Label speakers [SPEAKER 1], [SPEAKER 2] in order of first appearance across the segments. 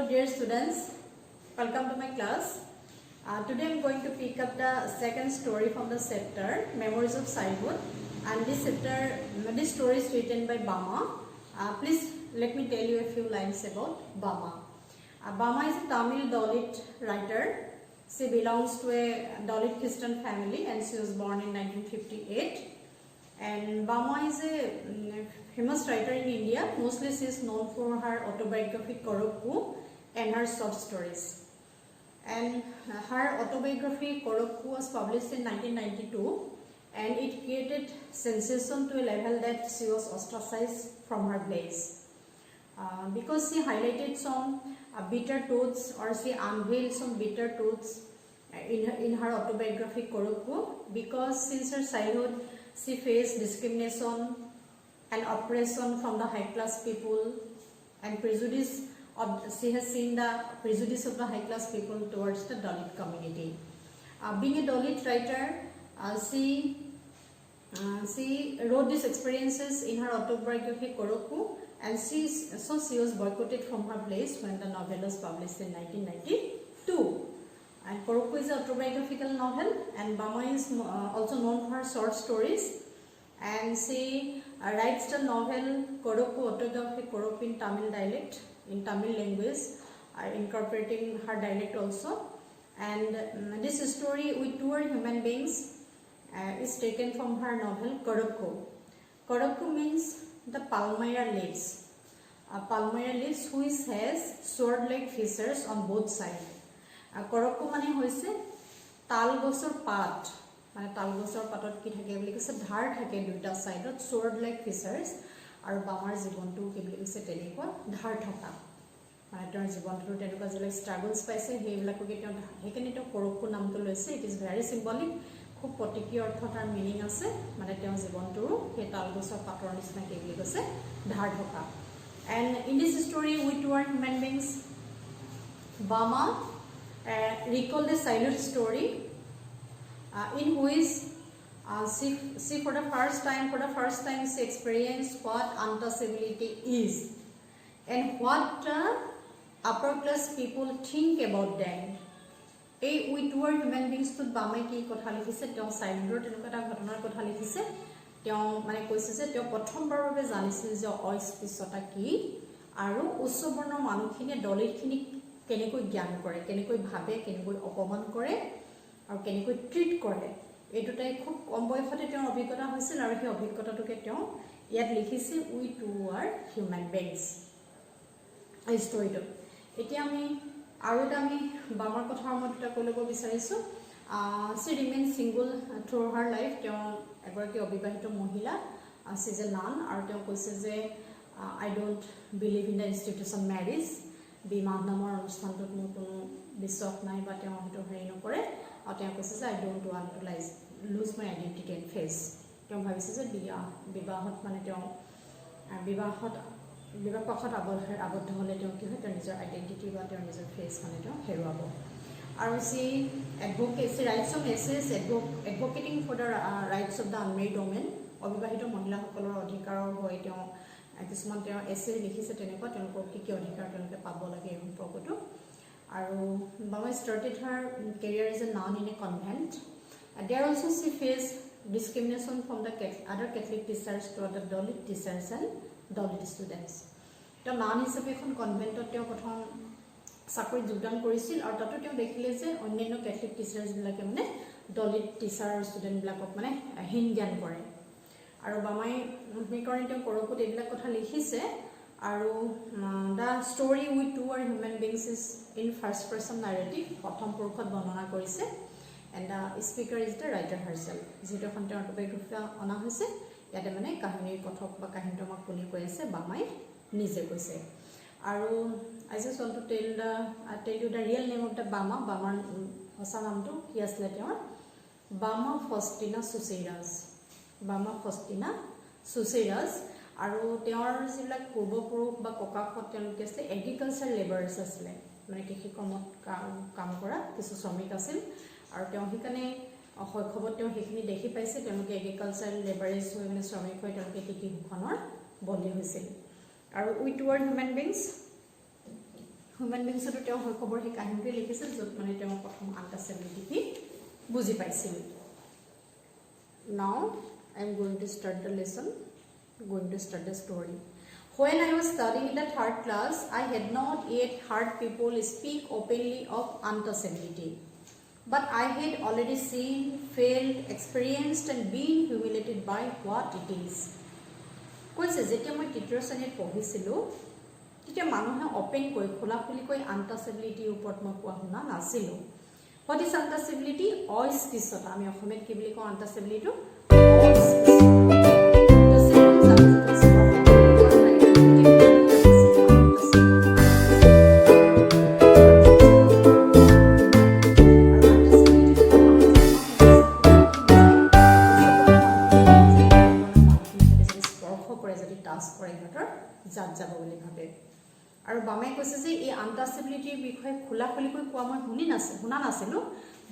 [SPEAKER 1] dear students, welcome to my class. Today I am going to pick up the second story from the chapter Memories of Childhood, and this story is written by Bama. Please let me tell you a few lines about Bama. Bama is a Tamil Dalit writer. She belongs to a Dalit Christian family and she was born in 1958. And Bama is a famous writer in India. Mostly she is known for her autobiography Korokku and her short stories. And her autobiography Korokku was published in 1992, and it created sensation to a level that she was ostracized from her place. Because she highlighted some bitter truths, or she unveiled some bitter truths in her autobiography Korokku, because since her childhood she faced discrimination and oppression from the high class people and prejudice. She has seen the prejudice of the high class people towards the Dalit community. Being a Dalit writer, she wrote these experiences in her autobiography Korokku, and she was boycotted from her place when the novel was published in 1992. And Korokku is an autobiographical novel, and Bama is also known for her short stories. And she writes the novel Korokku autobiography Korokku in Tamil dialect, in Tamil language, incorporating her dialect also. And this story, with two human beings, is taken from her novel Korokku. Korokku means the Palmyra leaves. Palmyra leaves which has sword-like fissures on both sides. Korokku mane hoise tal gosor paat, mane tal gosor patot ki thake boli kise dhar thake duita side ot sword like fissures, aru Bamar jibon tu ki boli kise teneko dhar thaka, mane tor jibon tu teneko jele struggles paise he bilako ki tor hekeni to Korokku naam to loise. It is very symbolic, khub potiki ortho tar meaning ase, mane tor jibon tu he tal gosor pator nisna ki boli kise dhar thaka. And in this story, we two are human beings. Bama recall the childhood story in which she for the first time she experienced what untouchability is and what upper class people think about them. We two are human beings to Bama ki kotha likhise teo childhood enuka eta ghotnar kotha likhise teo mane koise je teo prothom bar babe janisil je oispishota ki aru usoborno manukhine Dalit khini কেনেকৈ জ্ঞান কৰে, কেনেকৈ ভাবে, কেনেকৈ অপমান কৰে আৰু কেনেকৈ ট্ৰিট কৰে, এই দুটাই খুব কম বয়সতে তেওঁৰ অভিজ্ঞতা হৈছিল আৰু সেই অভিজ্ঞতাটোকে তেওঁ ইয়াত লিখিছে উই টু আৰ হিউম্যান বিংছ এই ষ্টৰীটো। এতিয়া আমি আৰু এটা আমি বামাৰ কথাৰ মই দুটা কৈ ল'ব বিচাৰিছোঁ। she remained single through her life. তেওঁ এগৰাকী অবিবাহিত মহিলা, she is a nun, আৰু তেওঁ কৈছে যে I don't believe in the institution marriage. বিবাহ নামৰ অনুষ্ঠানটোত মোৰ কোনো বিশ্বাস নাই বা তেওঁ হয়তো হেৰি নকৰে, আৰু তেওঁ কৈছে যে I don't want to lose my identity and face. তেওঁ ভাবিছে যে বিবাহত মানে তেওঁ বিবাহ পক্ষত আবদ্ধ হ'লে তেওঁ কি হয়, তেওঁ নিজৰ আইডেণ্টিটি বা তেওঁৰ নিজৰ ফেচ মানে তেওঁ হেৰুৱাব। আৰু she writes some essays advocating for the rights of the unmarried women. অবিবাহিত মহিলাসকলৰ অধিকাৰৰ হৈ তেওঁ কিছুমান তেওঁ এছে লিখিছে, তেনেকুৱা তেওঁলোকৰ কি কি অধিকাৰ তেওঁলোকে পাব লাগে এই সম্পৰ্কটো। আৰু Bama started her career as a nun in a convent. There also she faced discrimination from the other Catholic teachers toward the Dalit teachers and Dalit students. তেওঁ নান হিচাপে এখন কনভেণ্টত তেওঁ প্ৰথম চাকৰিত যোগদান কৰিছিল, আৰু তাতো তেওঁ দেখিলে যে অন্যান্য কেথলিক টিচাৰ্ছবিলাকে মানে Dalit টিচাৰ আৰু ষ্টুডেণ্টবিলাকক মানে হীন জ্ঞান কৰে। আৰু বামাই সেইকাৰণে তেওঁ Korokkut এইবিলাক কথা লিখিছে। আৰু the story we too are human beings is in first person narrative, প্ৰথম পুৰুষত বৰ্ণনা কৰিছে, and the speaker is the writer herself. যিহেতু এখন তেওঁৰ অটোবায়োগ্ৰাফি অনা হৈছে, ইয়াতে মানে কাহিনীৰ কথক বা কাহিনীটো আমাক কোনে কৈ আছে, বামাই নিজে কৈছে। আৰু I just want to tell you the real name of the Bama. বামাৰ সঁচা নামটো কি আছিলে তেওঁৰ? Bama Faustina Suceiras. Bama Faustina Suceiras. আৰু তেওঁৰ যিবিলাক পূৰ্বপুৰুষ বা ককাকত তেওঁলোকে আছিলে এগ্ৰিকালচাৰ লেবাৰ্ছ আছিলে, মানে কৃষি কৰ্মত কাম কৰা কিছু শ্ৰমিক আছিল। আৰু তেওঁ সেইকাৰণে শৈশৱত তেওঁ সেইখিনি দেখি পাইছে, তেওঁলোকে এগ্ৰিকালচাৰ লেবাৰেজ হৈ মানে শ্ৰমিক হৈ তেওঁলোকে কৃষি শোষণৰ বলি হৈছিল। আৰু we too are human beings human বিংছটো তেওঁ শৈশৱৰ সেই কাহিনীটো লিখিছিল য'ত মানে তেওঁ প্ৰথম আনটাচেবিলিটি বুজি পাইছিল Now I am going to start the lesson, going to start the story. When I was studying in the 3rd class, I had not yet heard people speak openly of untouchability. But I had already seen, felt, experienced and been humiliated by what it is. কৈছে যেতিয়া মই তৃতীয় শ্ৰেণীত পঢ়িছিলোঁ তেতিয়া মানুহে open কৈ খোলাখুলি কৈ আনটাচেবিলিটিৰ ওপৰত মই কোৱা শুনা নাছিলোঁ What is untouchability? অস্পৃশ্যতা আমি অসমীয়াত কি বুলি কওঁ আনটাচেবিলিটিটো যাব বুলি ভাবে আৰু বামাই কৈছে যে এই আনটাচেবিলিটিৰ বিষয়ে খোলাখুলিকৈ কোৱা মই শুনা নাছিলোঁ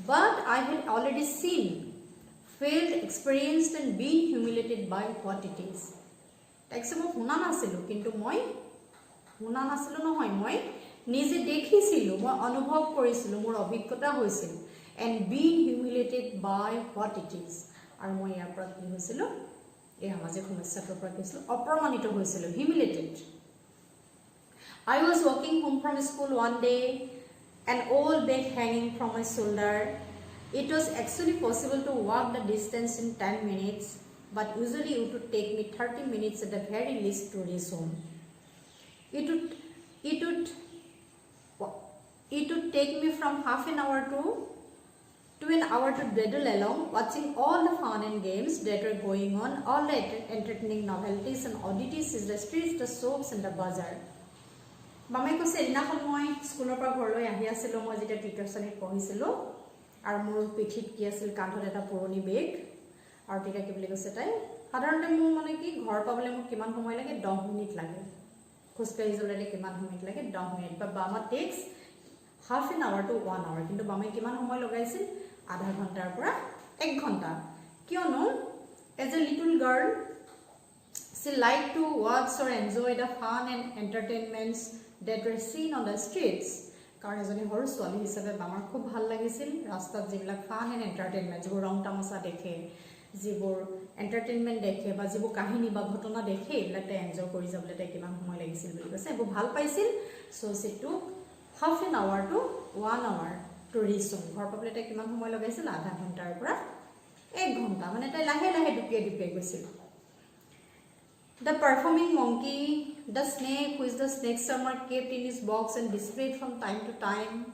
[SPEAKER 1] but I had already seen felt experienced and been humiliated by what it is তাইছে মই শুনা নাছিলোঁ কিন্তু মই শুনা নাছিলোঁ নহয় মই নিজে দেখিছিলোঁ মই অনুভৱ কৰিছিলোঁ মোৰ অভিজ্ঞতা হৈছিল and been humiliated by what it is আৰু মই ইয়াৰ পৰা কি হৈছিল এই সামাজিক সমস্যাটোৰ পৰা কৈছিল অপমানিত হৈছিল humiliated I was walking home from school one day, an old bag hanging from my shoulder. It was actually possible to walk the distance in 10 minutes, but usually it would take me 30 minutes at the very least to reach home. It would take me from half an hour to an hour to dawdle along, watching all the fun and games that were going on, all the entertaining novelties and oddities in the streets, the shops and the bazaar. বামাই কৈছে এদিনাখন মই স্কুলৰ পৰা ঘৰলৈ আহি আছিলোঁ মই যেতিয়া তৃতীয় শ্ৰেণীত পঢ়িছিলোঁ আৰু মোৰ পিঠিত কি আছিল কান্ধত এটা পুৰণি বেগ আৰু তেতিয়া কি বুলি কৈছে তাই সাধাৰণতে মোৰ মানে কি ঘৰ পাবলৈ মোক কিমান সময় লাগে 10 মিনিট লাগে খোজকাঢ়ি যোৱালে কিমান সময় লাগে 10 মিনিট বা Bama takes half an hour to 1 hour কিন্তু বামাই কিমান সময় লগাইছিল আধা ঘণ্টাৰ পৰা 1 ঘণ্টা কিয়নো as a little girl she liked to watch or enjoy the fun and entertainments that were seen on the streets কাৰণ এজনী সৰু ছোৱালী হিচাপে আমাৰ খুব ভাল লাগিছিল ৰাস্তাত যিবিলাক ফান এণ্ড এণ্টাৰটেইনমেণ্ট যিবোৰ ৰং তামাচা দেখে যিবোৰ এণ্টাৰটেইনমেণ্ট দেখে বা যিবোৰ কাহিনী বা ঘটনা দেখে এইবিলাক তাই এনজয় কৰি যাবলৈ তাই কিমান সময় লাগিছিল বুলি কৈছে এইবোৰ ভাল পাইছিল চ' she took half an hour to 1 hour to reach home ঘৰ পাবলৈ তাই কিমান সময় লগাইছিল আধা ঘণ্টাৰ পৰা 1 ঘণ্টা মানে তাই লাহে লাহে দুপিয়ে দুপিয়ে গৈছিল The performing monkey, the snake which the snake charmer kept in his box and displayed from time to time,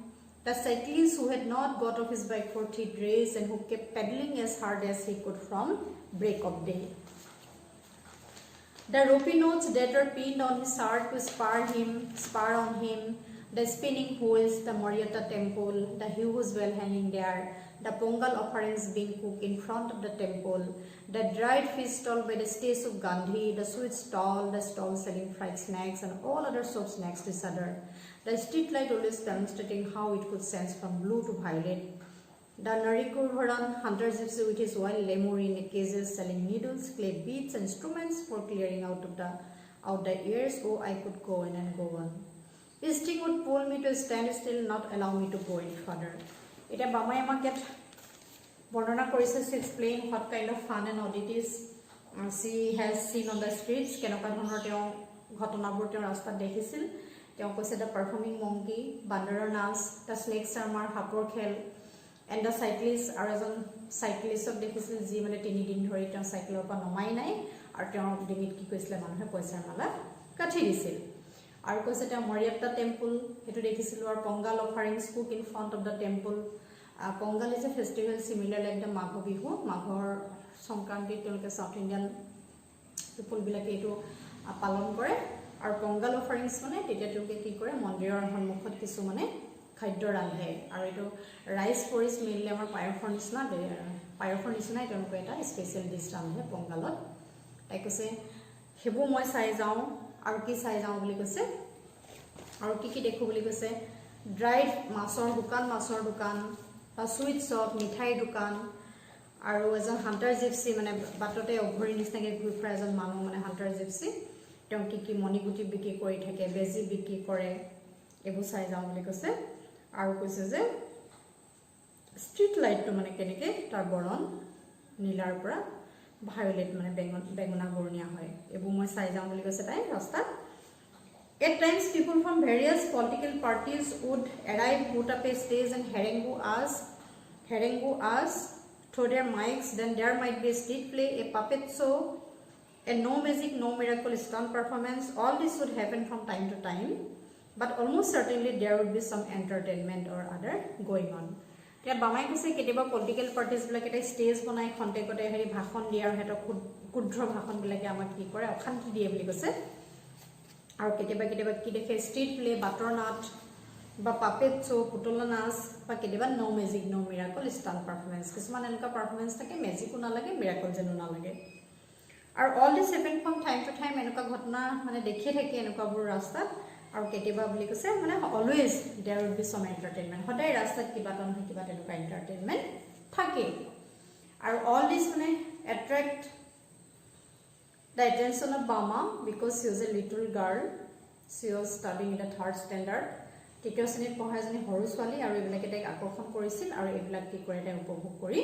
[SPEAKER 1] the cyclist who had not got off his bike for 3 days and who kept pedaling as hard as he could from break of day. The ropey notes that were pinned on his shirt to spur on him, the spinning wheels, the Marietta temple, the huge bell hanging there, the Pongal offerings being cooked in front of the temple, the dried fish stall by the statue of Gandhi, the sweet stall, the stall selling fried snacks and all other shops next to each other, the street light always demonstrating how it could change from blue to violet, the Narikurvaran hunter gypsy with his wild lemur in cages selling needles, clay beads and instruments for clearing out the ears. Oh, I could go on and go on. This thing would pull me to a standstill, not allow me to go any further. It a Bamai market Bordona Corisas explain what kind of fun and oddities she has seen on the streets. Kenokanor Hotonabur Rasta Dehisil, Teokosa the performing monkey, Banderer Nas, the snake charmer, Hapor Khel, and the cyclists are as on cyclists of Dehisil, Ziman at any din hurricane cycle upon Omainai, or Town Dimit Kikislam, Poisamala, Katirisil. আৰু কৈছে তেওঁ মৰিয়াপ্তা temple হেতু দেখিছিলোঁ আৰু Pongal offerings cook in front of the temple Pongal is a festival similar like the Magh Bihu মাঘৰ সংক্ৰান্তিত তেওঁলোকে south Indian পিপলবিলাকে এইটো পালন কৰে আৰু পংগাল অফাৰিংছ মানে তেতিয়া তেওঁলোকে কি কৰে মন্দিৰৰ সন্মুখত কিছু মানে খাদ্য ৰান্ধে আৰু এইটো ৰাইচ পৰিছ মেইনলি আমাৰ পায়সৰ নিচিনাই তেওঁলোকে এটা স্পেচিয়েল ডিছ ৰান্ধে পংগালত তাই কৈছে সেইবোৰ মই চাই যাওঁ আৰু কি চাই যাওঁ বুলি কৈছে আৰু কি দেখো বুলি কৈছে ড্ৰাইড মাছৰ দোকান বা সুইট শ্বপ মিঠাই দোকান আৰু এজন হান্টাৰ জিপসি মানে বাটতে অঘৰি নিচিনাকে ঘূৰি ফুৰা এজন মানুহ মানে হান্টাৰ জিপসি তেওঁ কি মণিগুটি বিক্ৰী কৰি থাকে বেজি বিক্ৰী কৰে এইবোৰ চাই যাওঁ বুলি কৈছে আৰু কৈছে যে ষ্ট্ৰীট লাইটটো মানে কেনেকৈ তাৰ বৰণ নীলাৰ পৰা ভায়োলেট মানে বেঙুনা বৰণীয়া হয় এইবোৰ মই চাই যাওঁ বুলি কৈছে তাই ৰাস্তাত At times people from various political parties would arrive, put up a stage and harangue us through their mics. Then there might be a street play, a puppet show, a no magic, no miracle stunt performance. All this would happen from time to time. But almost certainly there would be some entertainment or other going on. এতিয়া বামাই কৈছে কেতিয়াবা political পাৰ্টিজবিলাকে এটা stage বনাই খন্তেকতে হেৰি ভাষণ দিয়ে আৰু সিহঁতক ক্ষুদ্ৰ ভাষণবিলাকে আমাক কি কৰে অশান্তি দিয়ে বুলি কৈছে আৰু কেতিয়াবা কেতিয়াবা কি দেখে ষ্ট্ৰীট প্লে বাটৰ নাট বা পাপেট শ্ব' পুতলা নাচ বা কেতিয়াবা ন' মেজিক ন' মিৰাকল ষ্টাণ্ট পাৰফৰ্মেঞ্চ কিছুমান এনেকুৱা পাৰফৰ্মেঞ্চ থাকে মেজিকো নালাগে মিৰাকল যেনো নালাগে আৰু all this happen from time to time এনেকুৱা ঘটনা মানে দেখিয়ে থাকে এনেকুৱাবোৰ ৰাস্তাত আৰু কেতিয়াবা বুলি কৈছে মানে অলৱেজ দেয়াৰ উইল বি চাম এণ্টাৰটেইনমেণ্ট সদায় ৰাস্তাত কিবা এটা নহয় কিবা তেনেকুৱা এণ্টাৰটেইনমেণ্ট থাকে আৰু অল দিছ মানে attract the attention of Bama because she was a little girl. She was studying in the 3rd standard. তৃতীয় শ্ৰেণীত পঢ়া এজনী সৰু ছোৱালী আৰু এইবিলাকে তাইক আকৰ্ষণ কৰিছিল আৰু এইবিলাক কি কৰে তাই উপভোগ কৰি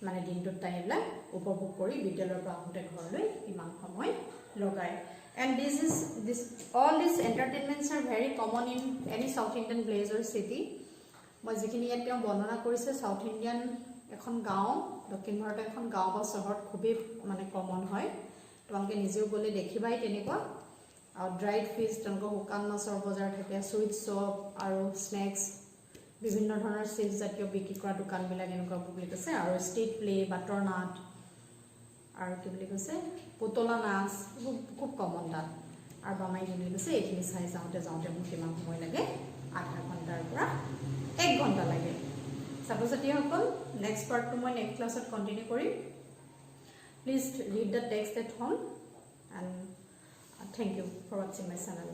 [SPEAKER 1] মানে দিনটোত তাই এইবিলাক উপভোগ কৰি বিদ্যালয়ৰ পৰা আহোঁতে ঘৰলৈ ইমান সময় লগায় and all these entertainments are very common in any South Indian village or city. মই যিখিনি ইয়াত তেওঁ বৰ্ণনা কৰিছে সাউথ ইণ্ডিয়ান এখন গাঁও দক্ষিণ ভাৰতৰ এখন গাঁও বা চহৰত খুবেই মানে কমন হয় তোমালোকে নিজেও গ'লে দেখিবাই তেনেকুৱা আৰু ড্ৰাইড ফিছ তেওঁলোকৰ শুকান মাছৰ বজাৰ থাকে চুইট শ্বপ আৰু স্নেক্স বিভিন্ন ধৰণৰ চিপছ জাতীয় বিক্ৰী কৰা দোকানবিলাক এনেকুৱা বুলি কৈছে আৰু ষ্ট্ৰীট প্লে বাটৰ নাট আৰু কি বুলি কৈছে পুতলা নাচ খুব কমন তাত আৰু বামাই বুলি কৈছে এইখিনি চাই যাওঁতে মোৰ কিমান সময় লাগে আধা ঘণ্টাৰ পৰা 1 ঘণ্টা লাগে ছাত্ৰ ছাত্ৰীসকল নেক্সট পাৰ্টটো মই নেক্সট ক্লাছত কণ্টিনিউ কৰিম Please read the text at home and thank you for watching my channel.